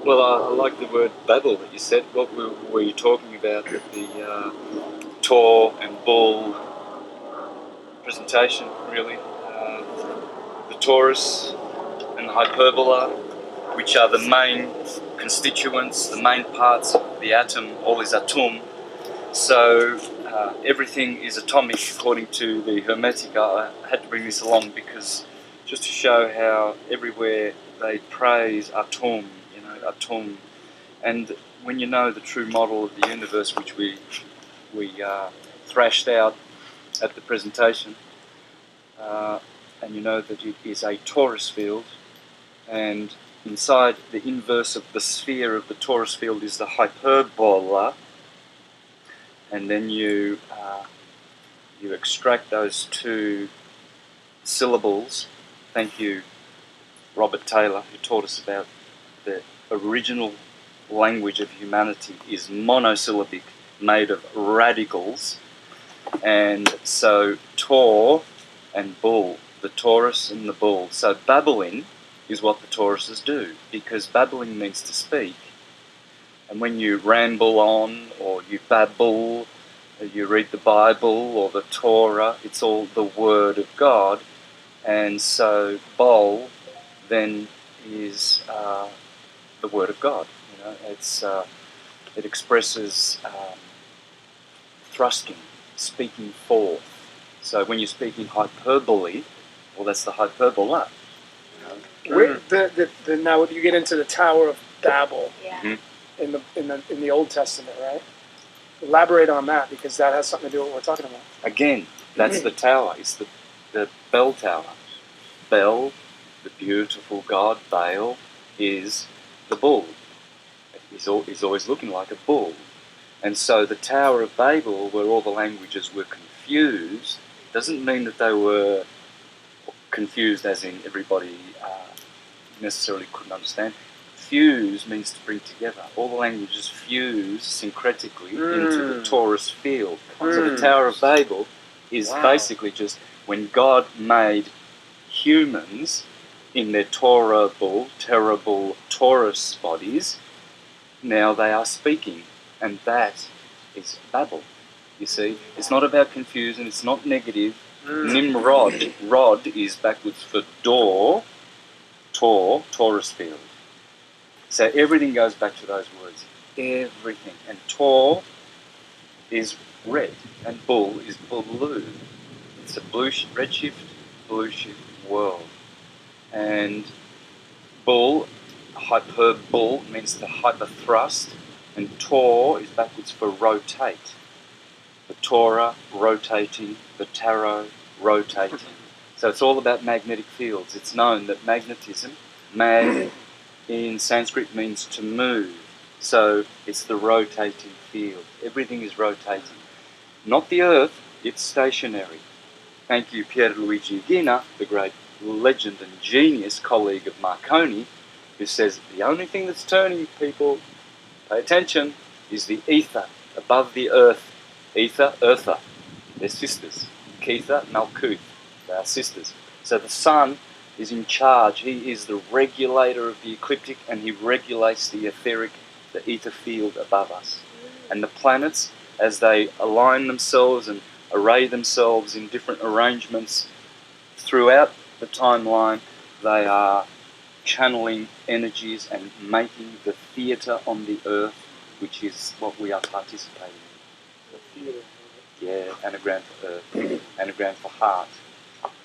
Well, I like the word babel that you said. What were you talking about with the Tor and Bull presentation, really? The torus and the hyperbola, which are the main constituents, the main parts of the atom, all is atom. So everything is atomic according to the Hermetic. I had to bring this along because just to show how everywhere they praise atom, atom. And when you know the true model of the universe, which we thrashed out at the presentation, and you know that it is a torus field, and inside the inverse of the sphere of the torus field is the hyperbola, and then you extract those two syllables. Thank you, Robert Taylor, who taught us about the original language of humanity is monosyllabic, made of radicals, and so Tor and Bull, the Taurus and the Bull. So babbling is what the Tauruses do, because babbling means to speak. And when you ramble on, or you babble, or you read the Bible or the Torah, it's all the Word of God. And so Bol then is the Word of God. It expresses thrusting, speaking forth. So when you speak in hyperbole, well, that's the hyperbola. Now you get into the Tower of Babel, Yeah. in the Old Testament, right? Elaborate on that, because that has something to do with what we're talking about. Again, that's the tower. It's the bell tower. Bel, the beautiful god, Baal, is the bull. He's always looking like a bull. And so the Tower of Babel, where all the languages were confused, doesn't mean that they were confused as in everybody necessarily couldn't understand. Fuse means to bring together. All the languages fuse syncretically into the torus field. So the Tower of Babel is basically just when God made humans in their terrible torus bodies, now they are speaking. And that is Babel, you see. It's not about confusion, it's not negative. Nimrod, rod is backwards for door, tor, torus field. So everything goes back to those words. Everything. And tor is red, and bull is blue. It's a redshift, blue shift world. And bull, hyperbull, means the hyperthrust, and tor is backwards for rotate. The Torah rotating, the tarot rotating. So it's all about magnetic fields. It's known that magnetism, mag in Sanskrit means to move. So it's the rotating field. Everything is rotating. Not the earth, it's stationary. Thank you, Pierluigi Gina, the great legend and genius colleague of Marconi, who says the only thing that's turning, people, pay attention, is the ether above the earth. Ether, earther. They're sisters. Ketha, Malkuth. They are sisters. So the sun is in charge. He is the regulator of the ecliptic, and he regulates the etheric, the ether field above us. And the planets, as they align themselves and array themselves in different arrangements throughout the timeline, they are channeling energies and making the theatre on the earth, which is what we are participating in. The theatre. Yeah, anagram for earth, anagram for heart.